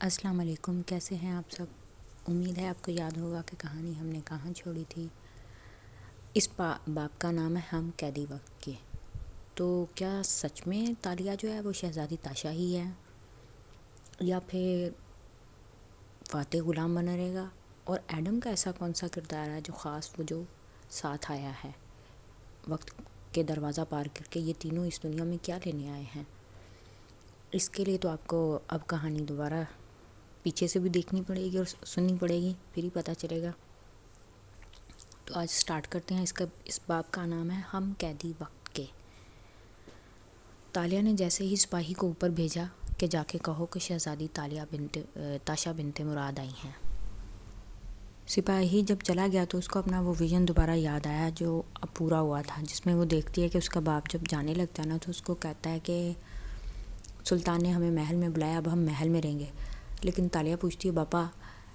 السلام علیکم، کیسے ہیں آپ سب؟ امید ہے آپ کو یاد ہوگا کہ کہانی ہم نے کہاں چھوڑی تھی۔ اس باب کا نام ہے ہم قیدی وقت کے۔ تو کیا سچ میں تالیہ جو ہے وہ شہزادی تاشا ہی ہے یا پھر فاتح غلام بنا رہے گا؟ اور ایڈم کا ایسا کون سا کردار ہے جو خاص وہ جو ساتھ آیا ہے وقت کے دروازہ پار کر کے؟ یہ تینوں اس دنیا میں کیا لینے آئے ہیں؟ اس کے لیے تو آپ کو اب کہانی دوبارہ پیچھے سے بھی دیکھنی پڑے گی اور سننی پڑے گی، پھر ہی پتہ چلے گا۔ تو آج سٹارٹ کرتے ہیں۔ اس باب کا نام ہے ہم قیدی وقت کے۔ تالیہ نے جیسے ہی سپاہی کو اوپر بھیجا کہ جا کے کہو کہ شہزادی تاشا بنت مراد آئی ہیں۔ سپاہی جب چلا گیا تو اس کو اپنا وہ ویژن دوبارہ یاد آیا جو اب پورا ہوا تھا، جس میں وہ دیکھتی ہے کہ اس کا باپ جب جانے لگتا ہے نا تو اس کو کہتا ہے کہ سلطان نے ہمیں محل میں بلایا، اب ہم محل میں رہیں گے۔ لیکن تالیہ پوچھتی ہے باپا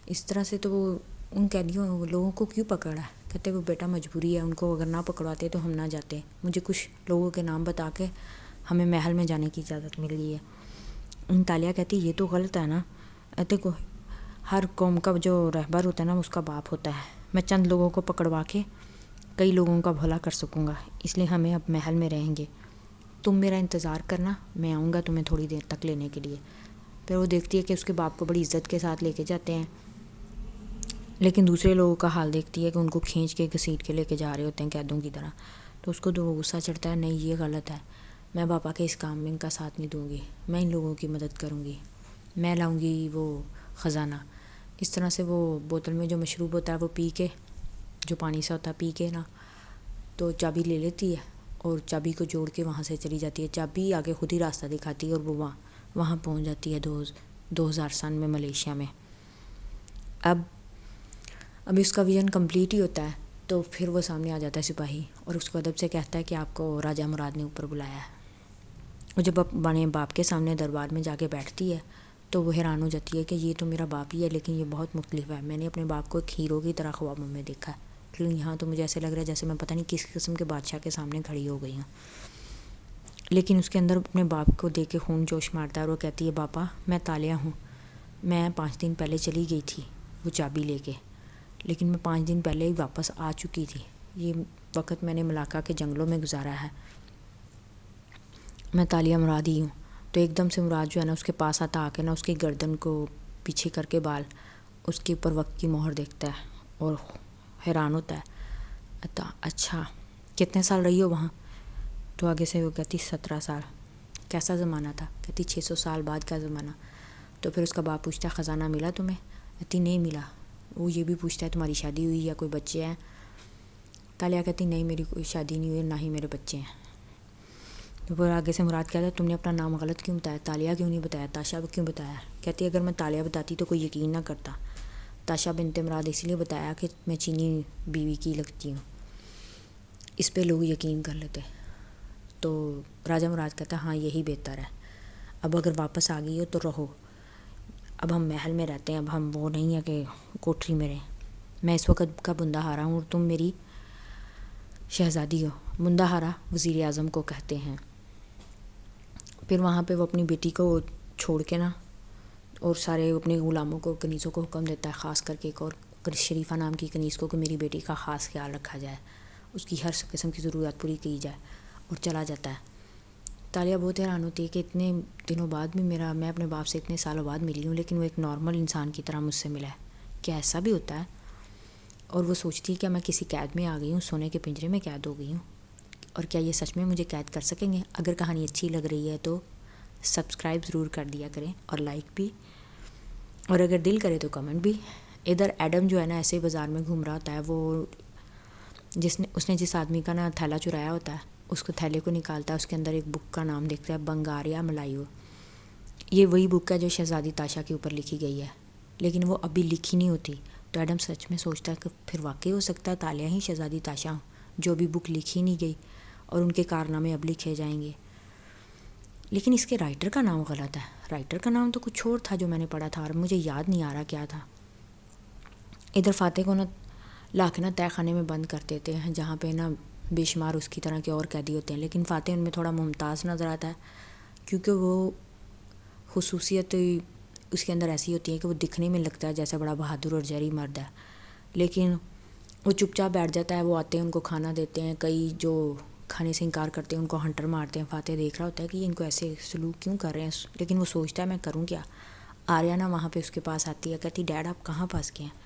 اس طرح سے تو وہ ان قیدیوں لوگوں کو کیوں پکڑا ہے؟ کہتے وہ بیٹا مجبوری ہے، ان کو اگر نہ پکڑواتے تو ہم نہ جاتے، مجھے کچھ لوگوں کے نام بتا کے ہمیں محل میں جانے کی اجازت مل گئی ہے۔ تالیہ کہتی یہ تو غلط ہے نا، کو ہر قوم کا جو رہبر ہوتا ہے نا اس کا باپ ہوتا ہے، میں چند لوگوں کو پکڑوا کے کئی لوگوں کا بھلا کر سکوں گا، اس لیے ہمیں اب محل میں رہیں گے، تم میرا انتظار کرنا، میں آؤں گا تمہیں تھوڑی دیر تک لینے کے لیے۔ پھر وہ دیکھتی ہے کہ اس کے باپ کو بڑی عزت کے ساتھ لے کے جاتے ہیں، لیکن دوسرے لوگوں کا حال دیکھتی ہے کہ ان کو کھینچ کے گھسیٹ کے لے کے جا رہے ہوتے ہیں قیدوں کی طرح، تو اس کو تو غصہ چڑھتا ہے، نہیں یہ غلط ہے، میں باپا کے اس کام میں ان کا ساتھ نہیں دوں گی، میں ان لوگوں کی مدد کروں گی، میں لاؤں گی وہ خزانہ۔ اس طرح سے وہ بوتل میں جو مشروب ہوتا ہے وہ پی کے، جو پانی سے ہوتا ہے پی کے نا، تو چابی لے لیتی ہے اور چابی کو جوڑ کے وہاں سے چلی جاتی ہے۔ چابی آگے خود ہی راستہ دکھاتی ہے اور وہ وہاں پہنچ جاتی ہے 2000 میں ملیشیا میں۔ اب اس کا ویژن کمپلیٹ ہی ہوتا ہے تو پھر وہ سامنے آ جاتا ہے سپاہی اور اس کو ادب سے کہتا ہے کہ آپ کو راجہ مراد نے اوپر بلایا ہے۔ اور جب اپنے باپ کے سامنے دربار میں جا کے بیٹھتی ہے تو وہ حیران ہو جاتی ہے کہ یہ تو میرا باپ ہی ہے، لیکن یہ بہت مختلف ہے، میں نے اپنے باپ کو ایک ہیرو کی طرح خوابوں میں دیکھا ہے، لیکن یہاں تو مجھے ایسے لگ رہا ہے جیسے میں پتہ نہیں کس قسم کے بادشاہ کے سامنے کھڑی ہو گئی ہوں۔ لیکن اس کے اندر اپنے باپ کو دیکھ کے خون جوش مارتا ہے اور وہ کہتی ہے باپا میں تالیہ ہوں، میں 5 دن پہلے چلی گئی تھی وہ چابی لے کے، لیکن میں 5 دن پہلے ہی واپس آ چکی تھی، یہ وقت میں نے ملاقہ کے جنگلوں میں گزارا ہے، میں تالیہ مراد ہی ہوں۔ تو ایک دم سے مراد جو ہے نا اس کے پاس آتا، آ کے نا اس کی گردن کو پیچھے کر کے بال اس کے اوپر وقت کی مہر دیکھتا ہے اور حیران ہوتا ہے، اچھا کتنے سال رہی ہو وہاں؟ تو آگے سے وہ کہتی 17 سال۔ کیسا زمانہ تھا؟ کہتی 600 سال بعد کا زمانہ۔ تو پھر اس کا باپ پوچھتا ہے خزانہ ملا تمہیں؟ کہتی نہیں ملا۔ وہ یہ بھی پوچھتا ہے تمہاری شادی ہوئی یا کوئی بچے ہیں؟ تالیہ کہتی نہیں میری کوئی شادی نہیں ہوئی نہ ہی میرے بچے ہیں۔ تو پھر آگے سے مراد کہتا ہے تم نے اپنا نام غلط کیوں بتایا، تالیہ کیوں نہیں بتایا، تاشا کیوں بتایا؟ کہتی اگر میں تالیہ بتاتی تو کوئی یقین نہ کرتا، تاشا بنت مراد اس لیے بتایا کہ میں چینی بیوی کی لگتی ہوں، اس پہ لوگ یقین کر لیتے۔ تو راجہ مراد کہتا ہے ہاں یہی بہتر ہے، اب اگر واپس آ گئی ہو تو رہو، اب ہم محل میں رہتے ہیں، اب ہم وہ نہیں ہے کہ کوٹری میں رہیں، میں اس وقت کا بندہ ہارا ہوں اور تم میری شہزادی ہو، بندہ ہارا وزیر اعظم کو کہتے ہیں۔ پھر وہاں پہ وہ اپنی بیٹی کو چھوڑ کے نا اور سارے اپنے غلاموں کو کنیزوں کو حکم دیتا ہے، خاص کر کے ایک اور شریفہ نام کی کنیز کو کہ میری بیٹی کا خاص خیال رکھا جائے، اس کی ہر قسم کی ضرورت پوری کی جائے، اور چلا جاتا ہے۔ تالیہ بہت حیران ہوتی ہے کہ اتنے دنوں بعد بھی میں اپنے باپ سے اتنے سالوں بعد ملی ہوں لیکن وہ ایک نارمل انسان کی طرح مجھ سے ملا ہے، کیا ایسا بھی ہوتا ہے؟ اور وہ سوچتی ہے کہ میں کسی قید میں آ گئی ہوں، سونے کے پنجرے میں قید ہو گئی ہوں، اور کیا یہ سچ میں مجھے قید کر سکیں گے؟ اگر کہانی اچھی لگ رہی ہے تو سبسکرائب ضرور کر دیا کریں اور لائک بھی، اور اگر دل کرے تو کمنٹ بھی۔ ادھر ایڈم جو ہے نا ایسے بازار میں گھوم رہا ہوتا ہے، وہ اس نے جس آدمی کا نا تھیلا چرایا ہوتا ہے اس کو تھیلے کو نکالتا ہے، اس کے اندر ایک بک کا نام دیکھتا ہے بنگاریا ملائیو، یہ وہی بک ہے جو شہزادی تاشا کے اوپر لکھی گئی ہے، لیکن وہ ابھی لکھی نہیں ہوتی۔ تو ایڈم سچ میں سوچتا ہے کہ پھر واقعی ہو سکتا ہے تالیہ ہی شہزادی تاشا ہوں، جو ابھی بک لکھی نہیں گئی اور ان کے کارنامے اب لکھے جائیں گے۔ لیکن اس کے رائٹر کا نام غلط ہے، رائٹر کا نام تو کچھ اور تھا جو میں نے پڑھا تھا اور مجھے یاد نہیں آ رہا کیا تھا۔ ادھر فاتح کو نا لا کے نا تہہ خانے میں بند کر دیتے ہیں جہاں پہ نا بے شمار اس کی طرح کے اور قیدی ہوتے ہیں، لیکن فاتح ان میں تھوڑا ممتاز نظر آتا ہے کیونکہ وہ خصوصیت اس کے اندر ایسی ہوتی ہیں کہ وہ دکھنے میں لگتا ہے جیسے بڑا بہادر اور جری مرد ہے، لیکن وہ چپ چاپ بیٹھ جاتا ہے. وہ آتے ہیں، ان کو کھانا دیتے ہیں. کئی جو کھانے سے انکار کرتے ہیں ان کو ہنٹر مارتے ہیں. فاتح دیکھ رہا ہوتا ہے کہ یہ ان کو ایسے سلوک کیوں کر رہے ہیں، لیکن وہ سوچتا ہے میں کروں کیا. آریانہ وہاں پہ اس کے پاس آتی ہے، کہتی ڈیڈ آپ کہاں پھنس گئے ہیں.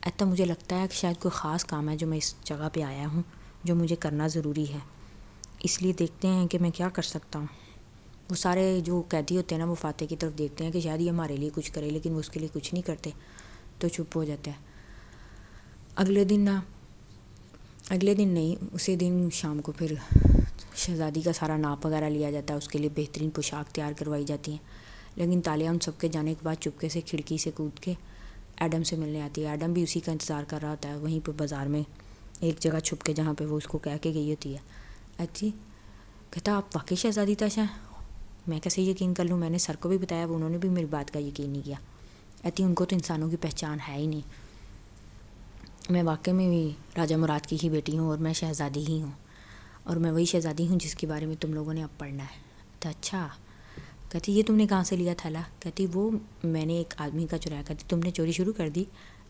ایسا مجھے لگتا ہے کہ شاید کوئی خاص کام ہے جو میں اس جگہ پہ آیا ہوں، جو مجھے کرنا ضروری ہے، اس لیے دیکھتے ہیں کہ میں کیا کر سکتا ہوں. وہ سارے جو قیدی ہوتے ہیں نا وہ فاتح کی طرف دیکھتے ہیں کہ شاید یہ ہمارے لیے کچھ کرے، لیکن وہ اس کے لیے کچھ نہیں کرتے تو چپ ہو جاتا ہے. اگلے دن نہیں، اسی دن شام کو پھر شہزادی کا سارا ناپ وغیرہ لیا جاتا ہے، اس کے لیے بہترین پوشاک تیار کروائی جاتی ہیں. لیکن تالیہ ان سب کے جانے کے بعد چپکے سے کھڑکی سے کود کے ایڈم سے ملنے آتی ہے. ایڈم بھی اسی کا انتظار کر رہا ہوتا ہے وہیں پہ بازار میں ایک جگہ چھپ کے، جہاں پہ وہ اس کو کہہ کے گئی ہوتی ہے. اچھی کہتا آپ واقعی شہزادی تاشا ہیں؟ میں کیسے یقین کر لوں، میں نے سر کو بھی بتایا، انہوں نے بھی میری بات کا یقین نہیں کیا. کہتی ان کو تو انسانوں کی پہچان ہے ہی نہیں. میں واقعی میں بھی راجہ مراد کی ہی بیٹی ہوں اور میں شہزادی ہی ہوں، اور میں وہی شہزادی ہوں جس کے بارے میں تم لوگوں نے اب پڑھنا ہے. تو اچھا. کہتی یہ تم نے کہاں سے لیا تھیلا؟ کہتی وہ میں نے ایک آدمی کا چرایا. کہتی تم نے چوری شروع کر دی؟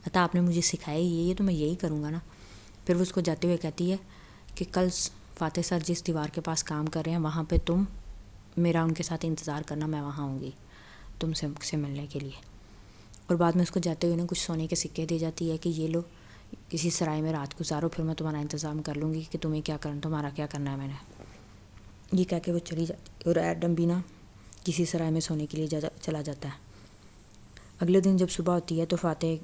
کہتا آپ نے مجھے سکھایا یہ تو میں یہی کروں گا نا. پھر وہ اس کو جاتے ہوئے کہتی ہے کہ کل فاتح سر جس دیوار کے پاس کام کر رہے ہیں وہاں پہ تم میرا ان کے ساتھ انتظار کرنا، میں وہاں ہوں گی تم سے ملنے کے لیے. اور بعد میں اس کو جاتے ہوئے کچھ سونے کے سکے دے جاتی ہے کہ یہ لو کسی سرائے میں رات گزارو، پھر میں تمہارا انتظام کر لوں گی کہ تمہیں کیا کرنا، تمہارا کیا کرنا ہے. میں نے یہ کہہ کے وہ چلی جاتی اور ایڈم بھی نا کسی سرائے میں سونے کے لیے چلا جاتا ہے. اگلے دن جب صبح ہوتی ہے تو فاتح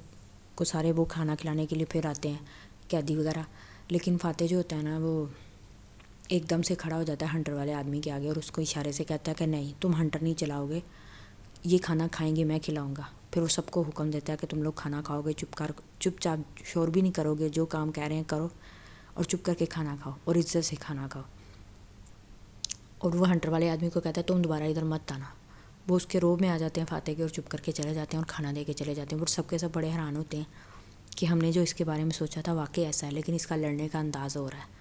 کو سارے وہ کھانا کھلانے کے لیے پھر آتے ہیں قیدی وغیرہ، لیکن فاتح جو ہوتا ہے نا وہ ایک دم سے کھڑا ہو جاتا ہے ہنٹر والے آدمی کے آگے اور اس کو اشارے سے کہتا ہے کہ نہیں تم ہنٹر نہیں چلاؤ گے، یہ کھانا کھائیں گے میں کھلاؤں گا. پھر وہ سب کو حکم دیتا ہے کہ تم لوگ کھانا کھاؤ گے چپ چاپ، شور بھی نہیں کرو گے، جو کام کہہ رہے ہیں کرو اور چپ کر کے کھانا کھاؤ اور عزت سے کھانا کھاؤ. اور وہ ہنٹر والے آدمی کو کہتا ہے تم دوبارہ ادھر مت آنا. وہ اس کے روب میں آ جاتے ہیں فاتح کے اور چپ کر کے چلے جاتے ہیں اور کھانا دے کے چلے جاتے ہیں. وہ سب کے سب بڑے حیران ہوتے ہیں کہ ہم نے جو اس کے بارے میں سوچا تھا واقعی ایسا ہے، لیکن اس کا لڑنے کا انداز ہو رہا ہے.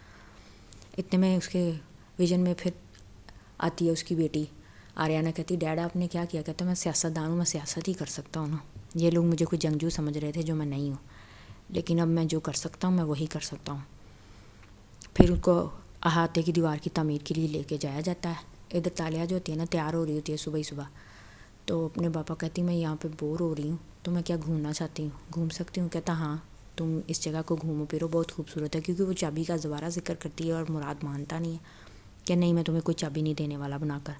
اتنے میں اس کے ویژن میں پھر آتی ہے اس کی بیٹی آریانہ. کہتی ڈیڈ آپ نے کیا کیا؟ کہتا میں سیاست دان ہوں، میں سیاست ہی کر سکتا ہوں نا. یہ لوگ مجھے کوئی جنگجو سمجھ رہے تھے جو میں نہیں ہوں، لیکن اب میں جو کر سکتا ہوں میں وہی کر سکتا ہوں. پھر ان کو احاطے کی دیوار کی تعمیر کے لیے لے کے جایا جاتا ہے. ادھر تالیہ جو ہوتی ہے نا تیار ہو رہی ہوتی ہے صبح ہی صبح، تو اپنے پاپا کہتی میں یہاں پہ بور ہو رہی ہوں تو میں کیا گھومنا چاہتی ہوں، گھوم سکتی ہوں؟ کہتا ہاں تم اس جگہ کو گھومو پھرو، بہت خوبصورت ہے. کیونکہ وہ چابی کا دوبارہ ذکر کرتی ہے اور مراد مانتا نہیں ہے کہ نہیں میں تمہیں کوئی چابی نہیں دینے والا بنا کر،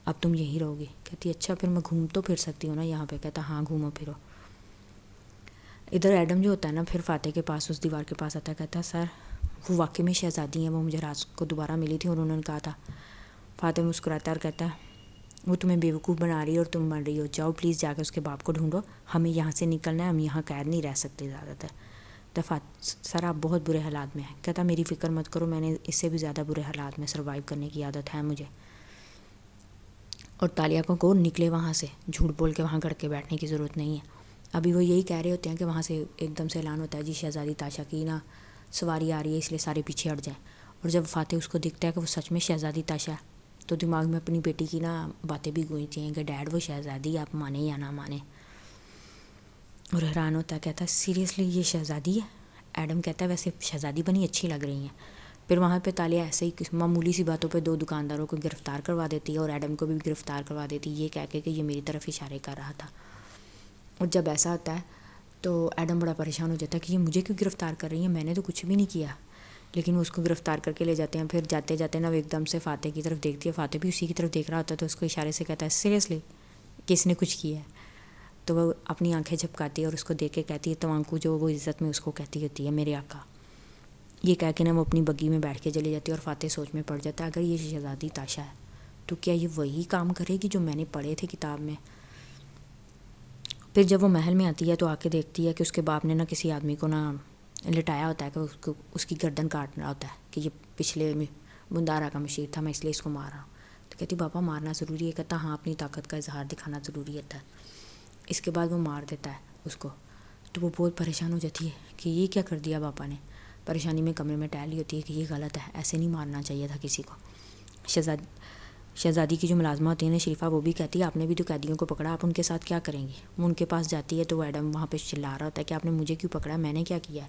اب تم یہی رہو گی. کہتی اچھا پھر میں گھوم تو پھر سکتی ہوں نا یہاں پہ؟ کہتا ہاں گھومو پھرو. ادھر ایڈم جو ہوتا ہے نا پھر فاتح کے پاس اس دیوار کے پاس آتا ہے. کہتا سر وہ واقعی میں شہزادی ہیں، وہ مجھے رات کو دوبارہ ملی تھی اور انہوں نے کہا تھا. فاتح مسکراتا ہے اور کہتا ہے وہ تمہیں بیوقوف بنا رہی ہے اور تم مر رہی ہو، جاؤ پلیز جا کے اس کے باپ کو ڈھونڈو، ہمیں یہاں سے نکلنا ہے، ہم یہاں قید نہیں رہ سکتے زیادہ تر. دفعہ سر آپ بہت برے حالات میں ہیں. کہتا میری فکر مت کرو، میں نے اس سے بھی زیادہ برے حالات میں سروائیو کرنے کی عادت ہے مجھے. اور تالیہ کو نکلے وہاں سے، جھوٹ بول کے وہاں گڑ کے بیٹھنے کی ضرورت نہیں ہے. ابھی وہ یہی کہہ رہے ہوتے ہیں کہ وہاں سے ایک دم سے اعلان ہوتا ہے جی شہزادی تاشا کی نا سواری آ رہی ہے، اس لیے سارے پیچھے ہٹ جائیں. اور جب فاتح اس کو دکھتا ہے کہ وہ سچ میں شہزادی تاشا ہے تو دماغ میں اپنی بیٹی کی نا باتیں بھی گونجتی ہیں کہ ڈیڈ وہ شہزادی آپ مانیں یا نہ مانیں. اور حیران ہوتا ہے، کہتا ہے سیریسلی یہ شہزادی ہے؟ ایڈم کہتا ہے ویسے شہزادی بنی اچھی لگ رہی ہیں. پھر وہاں پہ تالیہ ایسے ہی معمولی سی باتوں پہ 2 دکانداروں کو گرفتار کروا دیتی ہے اور ایڈم کو بھی گرفتار کروا دیتی ہے، یہ کہہ کے کہ یہ میری طرف اشارے کر رہا تھا. اور جب ایسا ہوتا ہے تو ایڈم بڑا پریشان ہو جاتا ہے کہ یہ مجھے کیوں گرفتار کر رہی ہیں، میں نے تو کچھ بھی نہیں کیا. لیکن وہ اس کو گرفتار کر کے لے جاتے ہیں. پھر جاتے جاتے نا وہ ایک دم سے فاتح کی طرف دیکھتی ہے، فاتح بھی اسی کی طرف دیکھ رہا ہوتا ہے تو اس کو اشارے سے کہتا ہے سیریسلی کس نے کچھ کیا ہے؟ تو وہ اپنی آنکھیں جھپکاتی ہے اور اس کو دیکھ کے کہتی ہے توانکو، جو وہ عزت میں اس کو کہتی ہوتی ہے میرے آقا. یہ کہہ کے نا وہ اپنی بگی میں بیٹھ کے چلی جاتی ہے اور فاتح سوچ میں پڑ جاتا ہے اگر یہ شہزادی تاشا ہے تو کیا یہ وہی کام کرے گی جو میں نے پڑھے تھے کتاب میں. پھر جب وہ محل میں آتی ہے تو آ کے دیکھتی ہے کہ اس کے باپ نے نا کسی آدمی کو نا لٹایا ہوتا ہے کہ اس کی گردن کاٹ رہا ہوتا ہے کہ یہ پچھلے بندارا کا مشیر تھا، میں اس لیے اس کو مار رہا ہوں. تو کہتی پاپا مارنا ضروری ہے؟ کہتا ہاں اپنی طاقت کا اظہار دکھانا ضروری ہوتا ہے. اس کے بعد وہ مار دیتا ہے اس کو. تو وہ بہت پریشان ہو جاتی ہے کہ یہ کیا کر دیا پاپا نے. پریشانی میں کمرے میں ٹہلی ہوتی ہے کہ یہ غلط ہے، ایسے نہیں مارنا چاہیے تھا کسی کو. شہزادی کی جو ملازمہ ہوتی ہے نا شریفہ، وہ بھی کہتی ہے آپ نے بھی تو قیدیوں کو پکڑا، آپ ان کے ساتھ کیا کریں گی؟ وہ ان کے پاس جاتی ہے تو وہ ایڈم وہاں پہ چلا رہا ہوتا ہے کہ آپ نے مجھے کیوں پکڑا، میں نے کیا کیا ہے،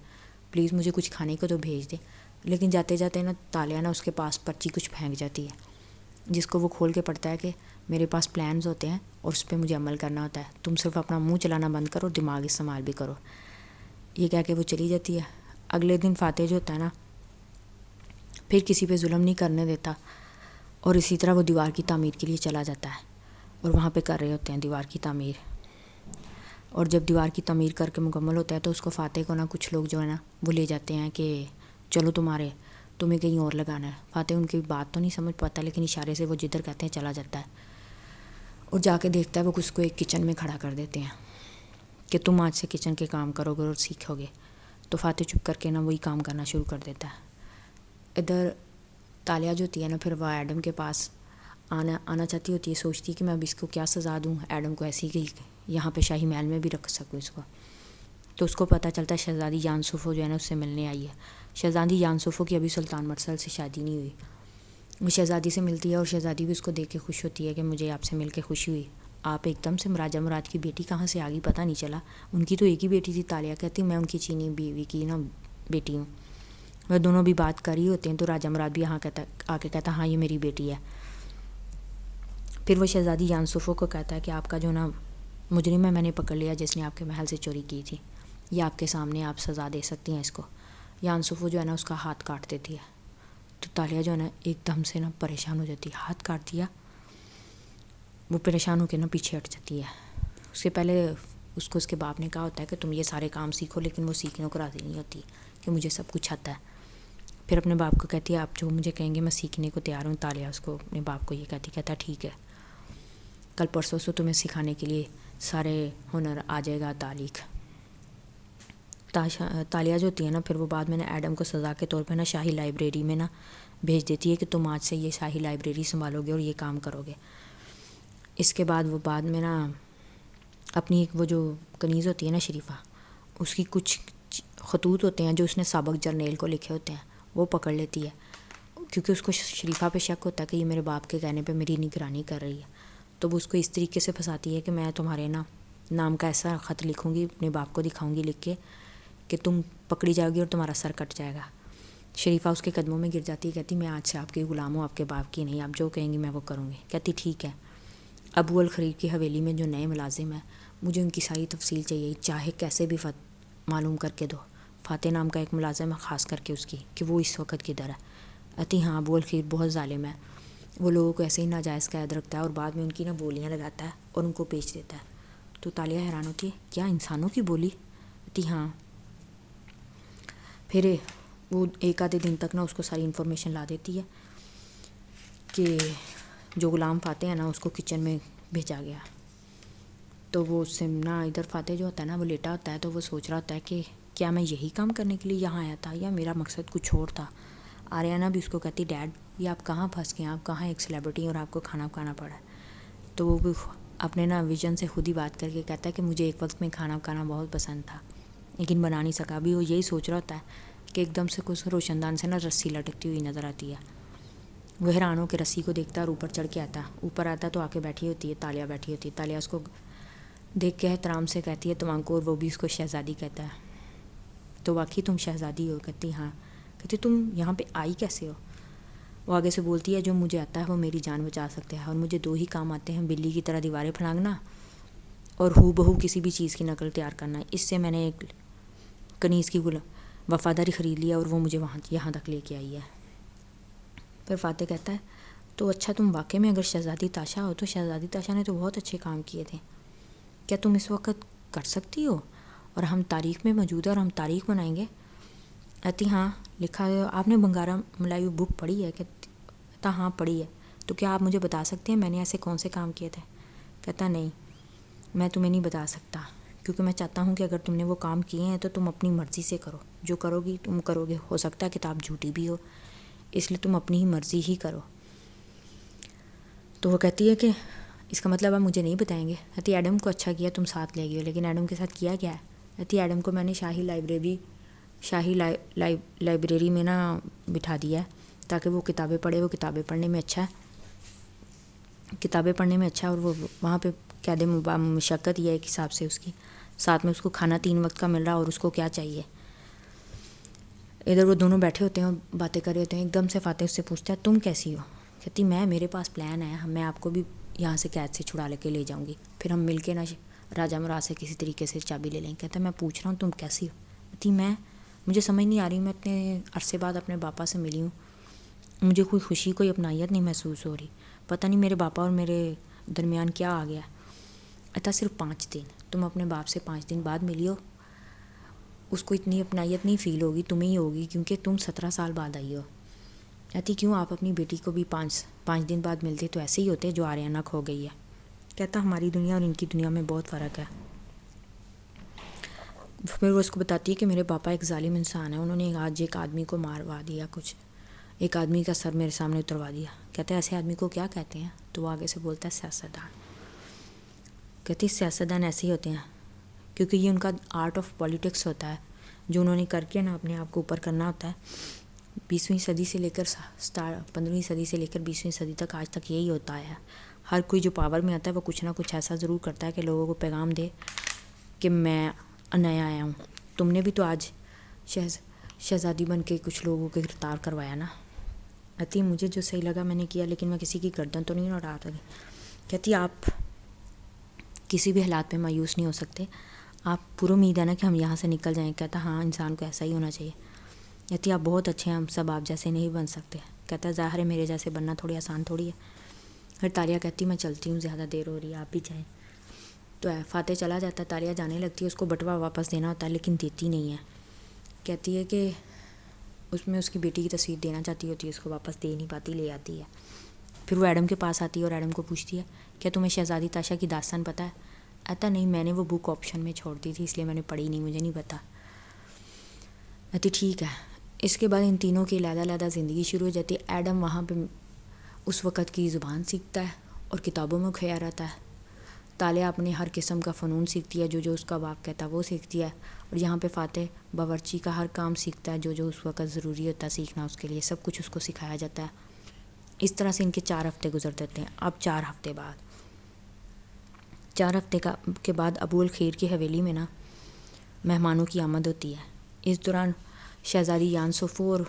پلیز مجھے کچھ کھانے کو تو بھیج دیں. لیکن جاتے جاتے نا تالیہ نا اس کے پاس پرچی کچھ پھینک جاتی ہے، جس کو وہ کھول کے پڑھتا ہے کہ میرے پاس پلانز ہوتے ہیں اور اس پہ مجھے عمل کرنا ہوتا ہے، تم صرف اپنا منہ چلانا بند کرو، دماغ استعمال بھی کرو. یہ کہہ کے وہ چلی جاتی ہے. اگلے دن فاتح جو ہوتا ہے نا پھر کسی پہ ظلم نہیں کرنے دیتا، اور اسی طرح وہ دیوار کی تعمیر کے لیے چلا جاتا ہے، اور وہاں پہ کر رہے ہوتے ہیں دیوار کی تعمیر. اور جب دیوار کی تعمیر کر کے مکمل ہوتا ہے تو اس کو فاتح کو نا کچھ لوگ جو ہے نا وہ لے جاتے ہیں کہ چلو تمہیں کہیں اور لگانا ہے. فاتح ان کی بات تو نہیں سمجھ پاتا، لیکن اشارے سے وہ جدھر کہتے ہیں چلا جاتا ہے، اور جا کے دیکھتا ہے وہ اس کو ایک کچن میں کھڑا کر دیتے ہیں کہ تم آج سے کچن کے کام کرو گے اور سیکھو گے. تو فاتح چپ کر کے نا وہی کام کرنا شروع کر دیتا ہے. ادھر تالیہ جو ہوتی ہے نا پھر وہ ایڈم کے پاس آنا چاہتی ہوتی ہے، سوچتی کہ میں اب اس کو کیا سزا دوں، ایڈم کو ایسی کہ یہاں پہ شاہی محل میں بھی رکھ سکوں اس کو. تو اس کو پتہ چلتا ہے شہزادی جان سوفو جو ہے نا اس سے ملنے آئی ہے. شہزادی جان سوفو کی ابھی سلطان مرسل سے شادی نہیں ہوئی. وہ شہزادی سے ملتی ہے اور شہزادی بھی اس کو دیکھ کے خوش ہوتی ہے کہ مجھے آپ سے مل کے خوشی ہوئی، آپ ایک دم سے راجہ مراد کی بیٹی کہاں سے آ گئی پتہ نہیں چلا. ان کی تو ایک ہی بیٹی تھی. تالیہ کہتی میں ان کی چینی بیوی کی نا بیٹی ہوں. وہ دونوں بھی بات کر ہی ہوتے ہیں تو راجہ مراد بھی آ کے کہتا ہاں یہ میری بیٹی ہے. پھر وہ شہزادی جان سوفو کو کہتا ہے کہ آپ کا جو نا مجرم ہے میں نے پکڑ لیا جس نے آپ کے محل سے چوری کی تھی، یہ آپ کے سامنے آپ سزا دے سکتی ہیں اس کو. جان سوفو جو ہے نا اس کا ہاتھ کاٹ دیتی ہے. تو تالیہ جو ہے نا ایک دم سے نا پریشان ہو جاتی ہے، ہاتھ کاٹ دیا. وہ پریشان ہو کے نا پیچھے ہٹ جاتی ہے. اس سے پہلے اس کو اس کے باپ نے کہا ہوتا ہے کہ تم یہ سارے کام سیکھو، لیکن وہ سیکھنے کو راضی نہیں ہوتی کہ مجھے سب کچھ آتا ہے. پھر اپنے باپ کو کہتی ہے آپ جو مجھے کہیں گے میں سیکھنے کو تیار ہوں. تالیہ اس کو اپنے باپ کو یہ کہتا ہے ٹھیک ہے، کل پرسوں سے تمہیں سکھانے کے لیے سارے ہنر آ جائے گا. تالیہ جو ہوتی ہے نا پھر وہ بعد میں نا ایڈم کو سزا کے طور پہ نا شاہی لائبریری میں نا بھیج دیتی ہے کہ تم آج سے یہ شاہی لائبریری سنبھالو گے اور یہ کام کرو گے. اس کے بعد وہ بعد میں نا اپنی وہ جو کنیز ہوتی ہے نا شریفہ، اس کی کچھ خطوط ہوتے ہیں جو اس نے سابق جرنیل کو لکھے ہوتے ہیں وہ پکڑ لیتی ہے، کیونکہ اس کو شریفہ پہ شک ہوتا ہے کہ یہ میرے باپ کے کہنے پہ میری نگرانی کر رہی ہے. تو وہ اس کو اس طریقے سے پھنساتی ہے کہ میں تمہارے نام کا ایسا خط لکھوں گی، اپنے باپ کو دکھاؤں گی لکھ کے کہ تم پکڑی جاؤ گی اور تمہارا سر کٹ جائے گا. شریفہ اس کے قدموں میں گر جاتی ہے، کہتی میں آج سے آپ کی غلام ہوں، آپ کے باپ کی نہیں، آپ جو کہیں گی میں وہ کروں گی. کہتی ٹھیک ہے. ابو الخرید کی حویلی میں جو نئے ملازم ہیں مجھے ان کی ساری تفصیل چاہیے، چاہے کیسے بھی معلوم کر کے دو. فاتح نام کا ایک ملازم ہے خاص کر کے اس کی کہ وہ اس وقت کدھر ہے. کہتی ہاں ابو الخرید بہت ظالم ہے، وہ لوگوں کو ایسے ہی ناجائز قید رکھتا ہے اور بعد میں ان کی نا بولیاں لگاتا ہے اور ان کو بیچ دیتا ہے. تو تالیہ حیران ہوتی ہے کیا انسانوں کی بولی؟ کہتی ہاں. پھر وہ ایک آدھے دن تک نا اس کو ساری انفارمیشن لا دیتی ہے کہ جو غلام فاتح ہے نا اس کو کچن میں بھیجا گیا. تو وہ اس سے نا ادھر فاتح جو ہوتا ہے نا وہ لیٹا ہوتا ہے تو وہ سوچ رہا ہوتا ہے کہ کیا میں یہی کام کرنے کے لیے یہاں آیا تھا یا میرا مقصد کچھ اور تھا. آریانہ بھی اس کو کہتی ڈیڈ یہ آپ کہاں پھنس گئے، آپ کہاں ایک سیلیبریٹی اور آپ کو کھانا پکانا پڑا ہے. تو وہ بھی اپنے نا ویژن سے خود ہی بات کر کے کہتا ہے کہ مجھے ایک وقت میں کھانا پکانا بہت پسند تھا لیکن بنا نہیں سکا. ابھی وہ یہی سوچ رہا ہوتا ہے کہ ایک دم سے کچھ روشن دان سے نا رسی لٹکتی ہوئی نظر آتی ہے. وہ حیران ہو کے رسی کو دیکھتا ہے اور اوپر چڑھ کے آتا ہے. اوپر آتا ہے تو آ کے بیٹھی ہوتی ہے، تالیہ بیٹھی ہوتی ہے. تالیہ اس کو دیکھ کے احترام سے کہتی ہے تم آنکو، اور وہ بھی اس کو شہزادی کہتا ہے. تو واقعی تم شہزادی ہو؟ کہتی ہاں. کہتی تم یہاں پہ آئی کیسے ہو؟ وہ آگے سے بولتی ہے جو مجھے آتا ہے وہ میری جان بچا سکتا ہے، اور مجھے دو ہی کام آتے ہیں، بلی کی طرح دیواریں پھلانگنا اور ہو بہو کسی بھی چیز کی نقل تیار کرنا. اس سے میں نے ایک کنیز کی وفاداری خرید لیا اور وہ مجھے یہاں تک لے کے آئی ہے. پھر فاتح کہتا ہے تو اچھا تم واقعی میں اگر شہزادی تاشا ہو تو شہزادی تاشا نے تو بہت اچھے کام کیے تھے، کیا تم اس وقت کر سکتی ہو اور ہم تاریخ میں موجود ہیں اور ہم تاریخ بنائیں گے؟ کہتی ہاں لکھا ہے. آپ نے بنگارا ملائی بک پڑھی ہے؟ کہتا ہاں پڑھی ہے. تو کیا آپ مجھے بتا سکتے ہیں میں نے ایسے کون سے کام کیے تھے؟ کہتا نہیں میں تمہیں نہیں بتا سکتا، کیونکہ میں چاہتا ہوں کہ اگر تم نے وہ کام کیے ہیں تو تم اپنی مرضی سے کرو، جو کرو گی تم کرو گے. ہو سکتا ہے کتاب جھوٹی بھی ہو، اس لیے تم اپنی ہی مرضی ہی کرو. تو وہ کہتی ہے کہ اس کا مطلب آپ مجھے نہیں بتائیں گے؟ کہتی ایڈم کو اچھا کیا تم ساتھ لے گئے ہو، لیکن ایڈم کے ساتھ کیا کیا ہے؟ کہتی ایڈم کو میں نے شاہی لائبریری میں نا بٹھا دیا ہے تاکہ وہ کتابیں پڑھے، وہ کتابیں پڑھنے میں اچھا ہے. کتابیں پڑھنے میں اچھا ہے، اور وہ وہاں پہ قید مشقت یہ ہے ایک حساب سے اس کی، ساتھ میں اس کو کھانا 3 وقت کا مل رہا، اور اس کو کیا چاہیے. ادھر وہ دونوں بیٹھے ہوتے ہیں اور باتیں کر رہے ہوتے ہیں. ایک دم سے فاتح اس سے پوچھتا ہے تم کیسی ہو؟ کہتی میرے پاس پلان ہے، میں آپ کو بھی یہاں سے قید سے چھڑا کے لے جاؤں گی، پھر ہم مل کے نا راجہ مراد سے کسی طریقے سے چابی لے لیں. کہتا ہے میں پوچھ رہا ہوں تم کیسی ہو؟ کہتی مجھے سمجھ نہیں آ رہی، میں اتنے عرصے بعد اپنے باپا سے ملی ہوں، مجھے کوئی خوشی کوئی اپنائیت نہیں محسوس ہو رہی، پتہ نہیں میرے باپا اور میرے درمیان کیا آ گیا. کہتا صرف 5 دن، تم اپنے باپ سے 5 دن بعد ملی ہو، اس کو اتنی اپنائیت نہیں فیل ہوگی، تمہیں ہی ہوگی کیونکہ تم 17 سال بعد آئی ہو. کہتی کیوں آپ اپنی بیٹی کو بھی 5 دن بعد ملتے تو ایسے ہی ہوتے جو آریانہ کھو گئی ہے. کہتا ہماری دنیا اور ان کی دنیا میں بہت فرق ہے. پھر وہ اس کو بتاتی ہے کہ میرے پاپا ایک ظالم انسان ہے، انہوں نے آج ایک آدمی کو ماروا دیا، ایک آدمی کا سر میرے سامنے اتروا دیا. کہتا ہے ایسے آدمی کو کیا کہتے ہیں؟ تو وہ آگے سے بولتا ہے سیاستدان. کہتی سیاستدان ایسے ہی ہوتے ہیں کیونکہ یہ ان کا آرٹ آف پولیٹکس ہوتا ہے جو انہوں نے کر کے نا اپنے آپ کو اوپر کرنا ہوتا ہے. 20ویں صدی سے لے کر 15ویں صدی سے لے کر 20ویں صدی تک آج تک یہی ہوتا ہے. ہر کوئی جو پاور میں آتا ہے وہ کچھ نہ کچھ ایسا ضرور کرتا ہے کہ لوگوں کو پیغام دے کہ میں نیا آیا ہوں. تم نے بھی تو آج شہزادی بن کے کچھ لوگوں کو گرفتار کروایا نا. کہتی مجھے جو صحیح لگا میں نے کیا، لیکن میں کسی کی گردن تو نہیں اڑا رہی. کہتی آپ کسی بھی حالات میں مایوس نہیں ہو سکتے، آپ پورا امید ہے نا کہ ہم یہاں سے نکل جائیں. کہتا ہاں انسان کو ایسا ہی ہونا چاہیے. کہتی آپ بہت اچھے ہیں، ہم سب آپ جیسے نہیں بن سکتے. کہتا ظاہر ہے میرے جیسے بننا تھوڑی آسان تھوڑی ہے. پھر تالیہ کہتی میں چلتی ہوں، زیادہ دیر ہو رہی ہے، آپ بھی جائیں. تو فاتح چلا جاتا ہے، تالیہ جانے لگتی ہے، اس کو بٹوا واپس دینا ہوتا ہے لیکن دیتی نہیں ہے. کہتی ہے کہ اس میں اس کی بیٹی کی تصویر دینا چاہتی ہوتی ہے، اس کو واپس دے نہیں پاتی، لے آتی ہے. پھر وہ ایڈم کے پاس آتی ہے اور ایڈم کو پوچھتی ہے کیا تمہیں شہزادی تاشا کی داستان پتہ ہے؟ ایتا نہیں، میں نے وہ بک آپشن میں چھوڑ دی تھی اس لیے میں نے پڑھی نہیں، مجھے نہیں پتا. کہتی ٹھیک ہے. اس کے بعد ان تینوں کی علیحدہ علیحدہ زندگی شروع ہو جاتی ہے. ایڈم وہاں پہ اس وقت کی زبان سیکھتا ہے اور کتابوں میں کھویا رہتا ہے. تالیہ اپنے ہر قسم کا فنون سیکھتی ہے، جو اس کا باپ کہتا ہے وہ سیکھتی ہے. اور یہاں پہ فاتح باورچی کا ہر کام سیکھتا ہے جو اس وقت ضروری ہوتا ہے سیکھنا، اس کے لیے سب کچھ اس کو سکھایا جاتا ہے. اس طرح سے ان کے 4 ہفتے گزر دیتے ہیں. اب 4 ہفتے کے بعد ابو الخیر کی حویلی میں نا مہمانوں کی آمد ہوتی ہے. اس دوران شہزادی یان سوفو اور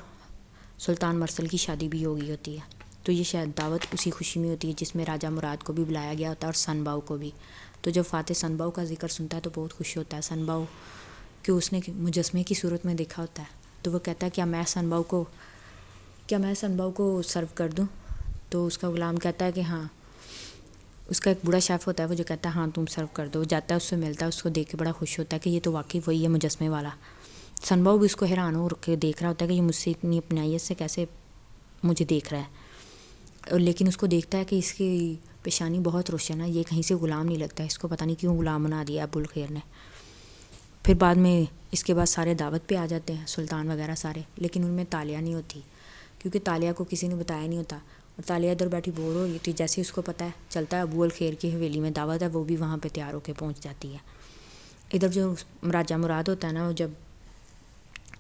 سلطان مرسل کی شادی بھی ہو گئی ہوتی ہے. تو یہ شاید دعوت اسی خوشی میں ہوتی ہے جس میں راجہ مراد کو بھی بلایا گیا ہوتا ہے اور سن باؤ کو بھی. تو جب فاتح سن باؤ کا ذکر سنتا ہے تو بہت خوش ہوتا ہے. سن باؤ کہ اس نے مجسمے کی صورت میں دیکھا ہوتا ہے. تو وہ کہتا ہے کیا میں سن باؤ کو سرو کر دوں؟ تو اس کا غلام کہتا ہے کہ ہاں. اس کا ایک بوڑھا شیف ہوتا ہے وہ جو کہتا ہے ہاں تم سرو کر دو. جاتا ہے اس سے ملتا ہے، اس کو دیکھ کے بڑا خوش ہوتا ہے کہ یہ تو واقعی وہی ہے مجسمے والا. سن باؤ بھی اس کو حیران ہو کے دیکھ رہا ہوتا ہے کہ یہ مجھ سے اتنی اپنائیت سے کیسے مجھے دیکھ رہا ہے. لیکن اس کو دیکھتا ہے کہ اس کی پیشانی بہت روشن ہے، یہ کہیں سے غلام نہیں لگتا ہے. اس کو پتہ نہیں کیوں غلام بنا دیا ابو الخیر نے. پھر بعد میں اس کے بعد سارے دعوت پہ آ جاتے ہیں، سلطان وغیرہ سارے، لیکن ان میں تالیہ نہیں ہوتی کیونکہ تالیہ کو کسی نے بتایا نہیں ہوتا. اور تالیہ ادھر بیٹھی بور ہو رہی تھی. جیسے اس کو پتہ ہے چلتا ہے ابو الخیر کی حویلی میں دعوت ہے، وہ بھی وہاں پہ تیار ہو کے پہنچ جاتی ہے. ادھر جو راجہ مراد ہوتا ہے نا، وہ جب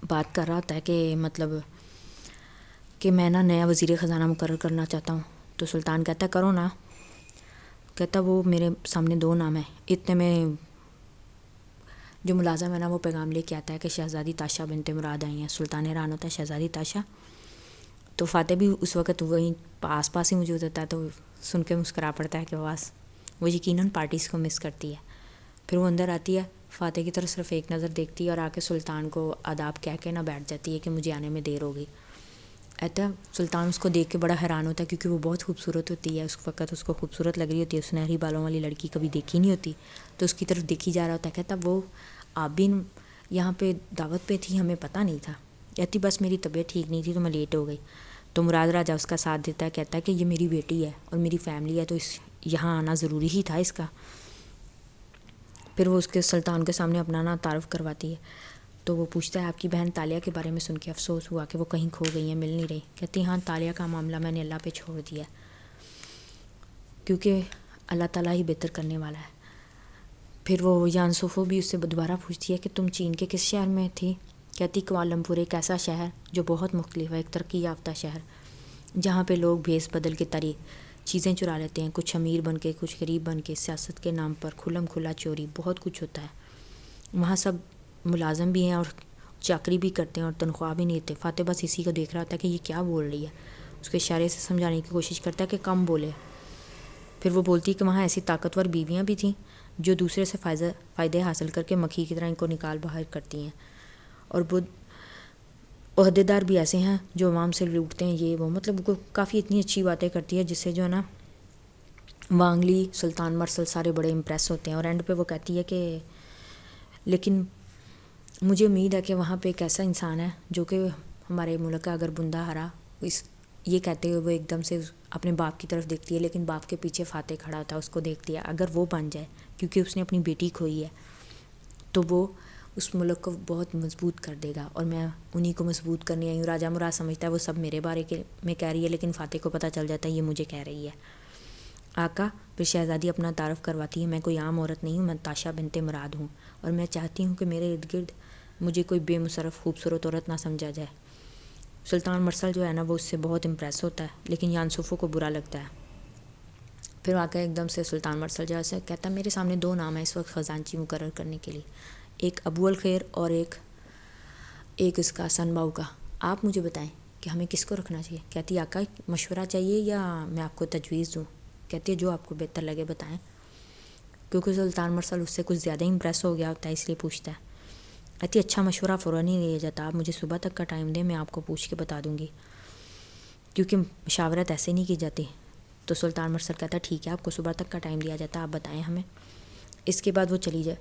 بات کر رہا ہوتا ہے کہ مطلب کہ میں نا نیا وزیر خزانہ مقرر کرنا چاہتا ہوں، تو سلطان کہتا ہے کرو نا. کہتا وہ میرے سامنے 2 نام ہیں. اتنے میں جو ملازم ہے نا وہ پیغام لے کے آتا ہے کہ شہزادی تاشا بنت مراد آئی ہیں. سلطان حیران ہوتا ہے شہزادی تاشا. تو فاتح بھی اس وقت وہیں آس پاس ہی موجود ہوتا ہے، تو سن کے مسکرا پڑتا ہے کہ وہ یقیناً پارٹیز کو مس کرتی ہے. پھر وہ اندر آتی ہے، فاتح کی طرف صرف ایک نظر دیکھتی ہے اور آ کے سلطان کو آداب کہہ کے نہ بیٹھ جاتی ہے کہ مجھے آنے میں دیر ہو گئی. ایتا سلطان اس کو دیکھ کے بڑا حیران ہوتا ہے کیونکہ وہ بہت خوبصورت ہوتی ہے. اس وقت اس کو خوبصورت لگ رہی ہوتی ہے، سنہری بالوں والی لڑکی کبھی دیکھی نہیں ہوتی، تو اس کی طرف دیکھی جا رہا ہوتا ہے. کہتا وہ آپ بھی یہاں پہ دعوت پہ تھی، ہمیں پتہ نہیں تھا. کہتی بس میری طبیعت ٹھیک نہیں تھی تو میں لیٹ ہو گئی. تو مراد راجہ اس کا ساتھ دیتا ہے، کہتا ہے کہ یہ میری بیٹی ہے اور میری فیملی ہے، تو یہاں آنا ضروری ہی تھا اس کا. پھر وہ اس کے سلطان کے سامنے اپنا نا تعارف کرواتی ہے. تو وہ پوچھتا ہے آپ کی بہن تالیہ کے بارے میں سن کے افسوس ہوا کہ وہ کہیں کھو گئی ہیں، مل نہیں رہی. کہتی ہاں تالیہ کا معاملہ میں نے اللہ پہ چھوڑ دیا کیونکہ اللہ تعالیٰ ہی بہتر کرنے والا ہے. پھر وہ یان سوفو بھی اس سے دوبارہ پوچھتی ہے کہ تم چین کے کس شہر میں تھی؟ کہتی کوالالمپور ایک ایسا شہر جو بہت مختلف ہے، ایک ترقی یافتہ شہر جہاں پہ لوگ بھیس بدل کے چیزیں چرا لیتے ہیں، کچھ امیر بن کے کچھ غریب بن کے، سیاست کے نام پر کھلم کھلا چوری، بہت کچھ ہوتا ہے وہاں. سب ملازم بھی ہیں اور چاکری بھی کرتے ہیں اور تنخواہ بھی نہیں دیتے. فاتح بس اسی کو دیکھ رہا ہوتا ہے کہ یہ کیا بول رہی ہے، اس کے اشارے سے سمجھانے کی کوشش کرتا ہے کہ کم بولے. پھر وہ بولتی ہے کہ وہاں ایسی طاقتور بیویاں بھی تھیں جو دوسرے سے فائدے حاصل کر کے مکھی کی طرح ان کو نکال باہر کرتی ہیں، اور وہ عہدے دار بھی ایسے ہیں جو عوام سے لوٹتے ہیں، یہ وہ مطلب وہ کافی اتنی اچھی باتیں کرتی ہے جس سے جو ہے نا وانگلی، سلطان مرسل سارے بڑے امپریس ہوتے ہیں. اور اینڈ پہ وہ کہتی ہے کہ لیکن مجھے امید ہے کہ وہاں پہ ایک ایسا انسان ہے جو کہ ہمارے ملک کا اگر بندہ ہرا. یہ کہتے ہوئے وہ ایک دم سے اپنے باپ کی طرف دیکھتی ہے، لیکن باپ کے پیچھے فاتح کھڑا ہوتا ہے، اس کو دیکھتی ہے. اگر وہ بن جائے، کیونکہ اس نے اپنی بیٹی کھوئی ہے، تو وہ اس ملک کو بہت مضبوط کر دے گا، اور میں انہی کو مضبوط کرنے آئی ہوں. راجہ مراد سمجھتا ہے وہ سب میرے بارے میں کہہ رہی ہے، لیکن فاتح کو پتہ چل جاتا ہے یہ مجھے کہہ رہی ہے. آقا. پھر شہزادی اپنا تعارف کرواتی ہے، میں کوئی عام عورت نہیں ہوں، میں تاشا بنت مراد ہوں، اور میں چاہتی ہوں کہ میرے ارد گرد مجھے کوئی بے مصرف خوبصورت عورت نہ سمجھا جائے. سلطان مرسل جو ہے نا وہ اس سے بہت امپریس ہوتا ہے، لیکن یانسوفو کو برا لگتا ہے. پھر آ کے ایک دم سے سلطان مرسل جیسے کہتا ہے میرے سامنے 2 نام ہیں اس وقت خزانچی مقرر کرنے کے لیے، ایک ابو الخیر اور ایک اس کا سن باؤ کا. آپ مجھے بتائیں کہ ہمیں کس کو رکھنا چاہیے. کہتی آقا مشورہ چاہیے یا میں آپ کو تجویز دوں. کہتی ہے جو آپ کو بہتر لگے بتائیں. کیونکہ سلطان مرسل اس سے کچھ زیادہ امپریس ہو گیا ہوتا ہے، اس لیے پوچھتا ہے. کہتی اچھا مشورہ فوراً نہیں لیا جاتا، آپ مجھے صبح تک کا ٹائم دیں، میں آپ کو پوچھ کے بتا دوں گی، کیونکہ مشاورت ایسے نہیں کی جاتی. تو سلطان مرسل کہتا ہے ٹھیک ہے، آپ کو صبح تک کا ٹائم دیا جاتا ہے، آپ بتائیں ہمیں. اس کے بعد وہ چلی جائے،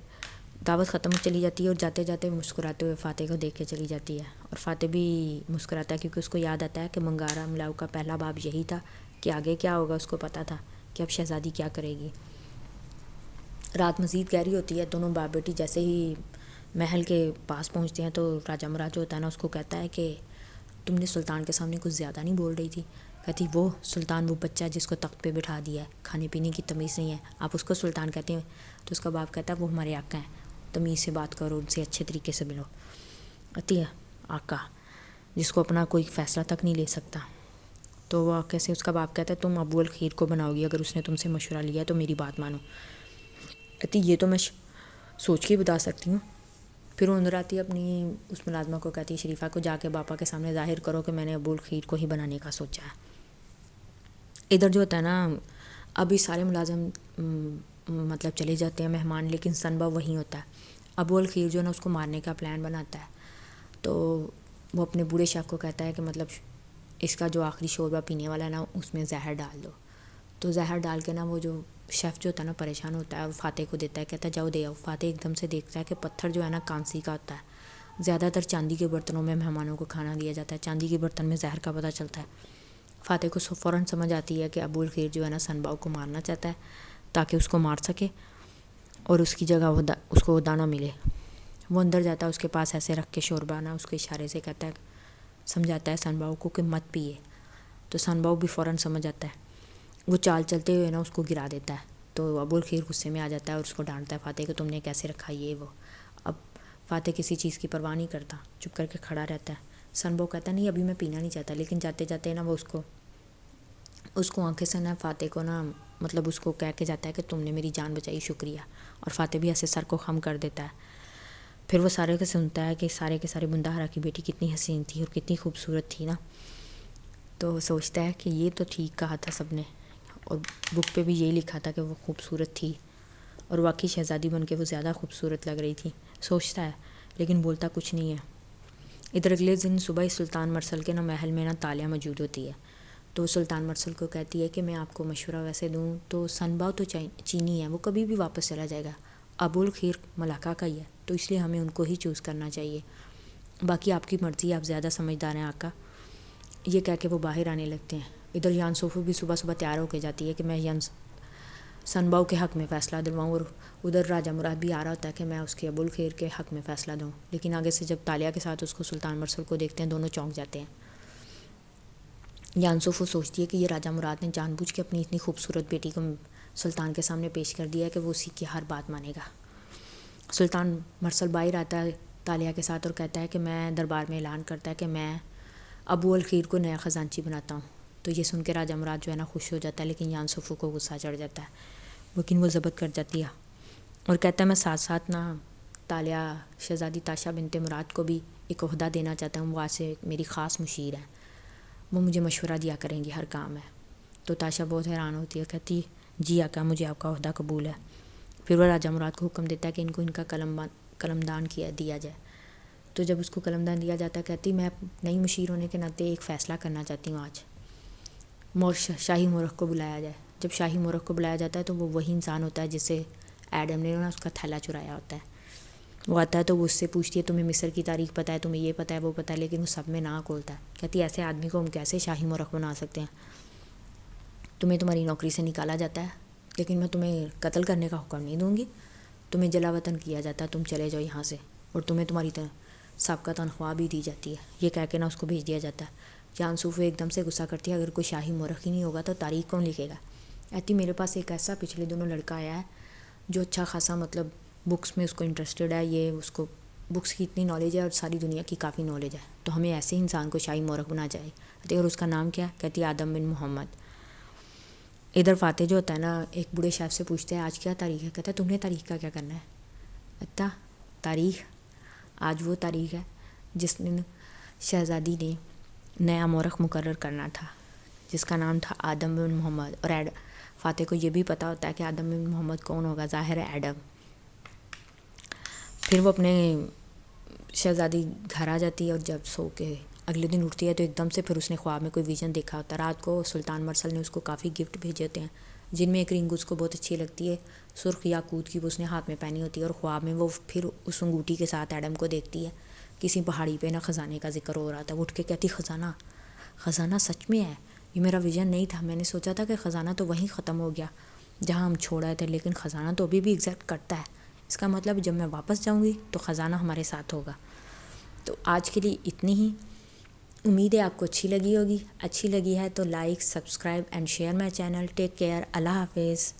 دعوت ختم ہو چلی جاتی ہے، اور جاتے جاتے مسکراتے ہوئے فاتح کو دیکھ کے چلی جاتی ہے. اور فاتح بھی مسکراتا ہے کیونکہ اس کو یاد آتا ہے کہ منگارا ملاؤ کا پہلا باب یہی تھا کہ آگے کیا ہوگا. اس کو پتہ تھا کہ اب شہزادی کیا کرے گی. رات مزید گہری ہوتی ہے. دونوں باپ بیٹی جیسے ہی محل کے پاس پہنچتے ہیں تو راجہ مراد جو ہوتا ہے نا اس کو کہتا ہے کہ تم نے سلطان کے سامنے کچھ زیادہ نہیں بول رہی تھی. کہتی وہ سلطان وہ بچہ جس کو تخت پہ بٹھا دیا ہے، کھانے پینے کی تمیز نہیں ہے، آپ اس کو سلطان کہتے ہیں. تو اس کا باپ کہتا ہے وہ ہمارے آقا ہیں، تمیز سے بات کرو، ان سے اچھے طریقے سے ملو. کہتی ہے آقا جس کو اپنا کوئی فیصلہ تک نہیں لے سکتا. تو وہ کیسے اس کا باپ کہتا ہے تم ابو الخیر کو بناؤ گی، اگر اس نے تم سے مشورہ لیا تو میری بات مانو. کہتی یہ تو میں سوچ کے بتا سکتی ہوں. پھر وہ اندر آتی ہے اپنی اس ملازمہ کو کہتی ہے شریفہ کو جا کے باپا کے سامنے ظاہر کرو کہ میں نے ابو الخیر کو ہی بنانے کا سوچا ہے. ادھر جو ہوتا ہے نا ابھی سارے ملازم مطلب چلے جاتے ہیں مہمان، لیکن سنبا وہیں ہوتا ہے. ابو الخیر جو ہے نا اس کو مارنے کا پلان بناتا ہے. تو وہ اپنے بوڑھے شیف کو کہتا ہے کہ مطلب اس کا جو آخری شوربہ پینے والا ہے نا اس میں زہر ڈال دو. تو زہر ڈال کے نا وہ جو شیف جو ہوتا ہے نا پریشان ہوتا ہے اور فاتح کو دیتا ہے، کہتا ہے جاؤ دے آؤ. فاتح ایک دم سے دیکھتا ہے کہ پتھر جو ہے نا کانسی کا ہوتا ہے. زیادہ تر چاندی کے برتنوں میں مہمانوں کو کھانا دیا جاتا ہے، چاندی کے برتن میں زہر کا پتہ چلتا ہے. فاتح کو فوراً سمجھ آتی ہے کہ ابو الخیر جو ہے نا سن باؤ کو مارنا چاہتا ہے تاکہ اس کو مار سکے اور اس کی جگہ اس کو دانہ ملے. وہ اندر جاتا ہے، اس کے پاس ایسے رکھ کے شوربہ نا اس کے اشارے سے کہتا ہے، سمجھاتا ہے سن باؤ کو کہ مت پیے. تو سن باؤ بھی فوراً سمجھ آتا ہے. وہ چال چلتے ہوئے نا اس کو گرا دیتا ہے. تو ابو الخیر غصے میں آ جاتا ہے اور اس کو ڈانٹتا ہے فاتح کہ تم نے کیسے رکھا یہ وہ. اب فاتح کسی چیز کی پرواہ نہیں کرتا، چپ کر کے کھڑا رہتا ہے. سن باؤ کہتا ہے نہیں ابھی میں پینا نہیں چاہتا، لیکن جاتے جاتے نا وہ اس کو آنکھیں سے نا فاتح کو نا مطلب اس کو کہہ کے جاتا ہے کہ تم نے میری جان بچائی، شکریہ. اور فاتح بھی ایسے سر کو خم کر دیتا ہے. پھر وہ سارے کو سنتا ہے کہ سارے کے سارے بندہ ہرا کی بیٹی کتنی حسین تھی اور کتنی خوبصورت تھی نا. تو سوچتا ہے کہ یہ تو ٹھیک کہا تھا سب نے، اور بک پہ بھی یہی لکھا تھا کہ وہ خوبصورت تھی، اور واقعی شہزادی بن کے وہ زیادہ خوبصورت لگ رہی تھی. سوچتا ہے لیکن بولتا کچھ نہیں ہے. ادھر اگلے دن صبح ہی سلطان مرسل کے نا محل میں نا تالیہ موجود ہوتی ہے. تو سلطان مرسل کو کہتی ہے کہ میں آپ کو مشورہ ویسے دوں تو سن باؤ تو چینی ہے، وہ کبھی بھی واپس چلا جائے گا. ابو الخیر ملاقہ کا ہی ہے، تو اس لیے ہمیں ان کو ہی چوز کرنا چاہیے. باقی آپ کی مرضی، آپ زیادہ سمجھدار ہیں آقا. یہ کہہ کے وہ باہر آنے لگتے ہیں. ادھر یانسوفو بھی صبح صبح تیار ہو کے جاتی ہے کہ میں سن باؤ کے حق میں فیصلہ دلواؤں، اور ادھر راجہ مراد بھی آ رہا ہوتا ہے کہ میں اس کے ابو الخیر کے حق میں فیصلہ دوں. لیکن آگے سے جب تالیہ کے ساتھ اس کو سلطان مرسل کو دیکھتے ہیں دونوں چونک جاتے ہیں. یانسوفو سوچتی ہے کہ یہ راجہ مراد نے جان بوجھ کے اپنی اتنی خوبصورت بیٹی کو سلطان کے سامنے پیش کر دیا ہے کہ وہ اسی کی ہر بات مانے گا. سلطان مرسل باہر آتا ہے تالیہ کے ساتھ اور کہتا ہے کہ میں دربار میں اعلان کرتا ہے کہ میں ابو الخیر کو نیا خزانچی بناتا ہوں. تو یہ سن کے راجہ مراد جو ہے نا خوش ہو جاتا ہے، لیکن یان سفو کو غصہ چڑھ جاتا ہے، لیکن وہ ضبط کر جاتی ہے اور کہتا ہے میں ساتھ ساتھ نا تالیہ شہزادی تاشا بنت مراد کو بھی ایک عہدہ دینا چاہتا ہوں، وہ آج سے میری خاص مشیر ہے، وہ مجھے مشورہ دیا کریں گی ہر کام میں۔ تو تاشا بہت حیران ہوتی ہے، کہتی جی آقا مجھے آپ کا عہدہ قبول ہے۔ پھر وہ راجہ مراد کو حکم دیتا ہے کہ ان کا قلمدان دیا جائے۔ تو جب اس کو قلمدان دیا جاتا ہے، کہتی میں نئی مشیر ہونے کے ناطے ایک فیصلہ کرنا چاہتی ہوں آج، شاہی مورخ کو بلایا جائے۔ جب شاہی مورخ کو بلایا جاتا ہے تو وہ وہی انسان ہوتا ہے جس سے ایڈم نے اس کا تھیلا چرایا ہوتا ہے۔ وہ آتا ہے تو وہ اس سے پوچھتی ہے تمہیں مصر کی تاریخ پتہ ہے، تمہیں یہ پتہ ہے وہ پتہ ہے، لیکن وہ سب میں نہ کھولتا ہے۔ کہتی ایسے آدمی کو ہم کیسے شاہی مورخ بنا سکتے ہیں، تمہیں تمہاری نوکری سے نکالا جاتا ہے، لیکن میں تمہیں قتل کرنے کا حکم نہیں دوں گی، تمہیں جلا وطن کیا جاتا ہے، تم چلے جاؤ یہاں سے، اور تمہیں تمہاری سابقہ تنخواہ بھی دی جاتی ہے۔ یہ کہہ کے نا اس کو بھیج دیا جاتا ہے۔ جان سوفو ایک دم سے غصہ کرتی ہے، اگر کوئی شاہی مورخ ہی نہیں ہوگا تو تاریخ کون لکھے گا؟ کہتی میرے پاس ایک ایسا پچھلے دنوں لڑکا آیا ہے جو اچھا خاصا مطلب بکس میں اس کو انٹرسٹڈ ہے، یہ اس کو بکس کی اتنی نالج ہے اور ساری دنیا کی کافی نالج ہے، تو ہمیں ایسے انسان کو شاہی مورخ بنا چاہیے۔ کہتی اور اس کا نام کیا ہے؟ کہتی آدم بن محمد۔ ادھر فاتح جو ہوتا ہے نا ایک بوڑھے شیف سے پوچھتے ہیں آج کیا تاریخ ہے؟ کہتا ہے تم نے تاریخ کا کیا کرنا ہے؟ کہتا تاریخ آج وہ تاریخ ہے جس دن شہزادی نے نیا مورخ مقرر کرنا تھا جس کا نام تھا آدم بن محمد، اور فاتح کو یہ بھی پتہ ہوتا ہے کہ آدم بن محمد کون ہوگا، ظاہر ہے ایڈم۔ پھر وہ اپنے شہزادی گھر آ جاتی ہے، اور جب سو کے اگلے دن اٹھتی ہے تو ایک دم سے پھر اس نے خواب میں کوئی ویژن دیکھا ہوتا ہے۔ رات کو سلطان مرسل نے اس کو کافی گفٹ بھیجے ہوتے ہیں، جن میں ایک رنگ اس کو بہت اچھی لگتی ہے، سرخ یاقوت کی، وہ اس نے ہاتھ میں پہنی ہوتی ہے، اور خواب میں وہ پھر اس انگوٹھی کے ساتھ ایڈم کو دیکھتی ہے۔ کسی پہاڑی پہ نا خزانے کا ذکر ہو رہا تھا، وہ اٹھ کے کہتی خزانہ سچ میں ہے، یہ میرا ویژن نہیں تھا، میں نے سوچا تھا کہ خزانہ تو وہیں ختم ہو گیا جہاں ہم چھوڑ آئے تھے، لیکن خزانہ تو ابھی بھی ایگزسٹ کرتا ہے، اس کا مطلب جب میں واپس جاؤں گی تو خزانہ ہمارے ساتھ ہوگا۔ تو آج کے لیے اتنی ہی، امید ہے آپ کو اچھی لگی ہوگی، اچھی لگی ہے تو like subscribe and share my channel. Take care, اللہ حافظ۔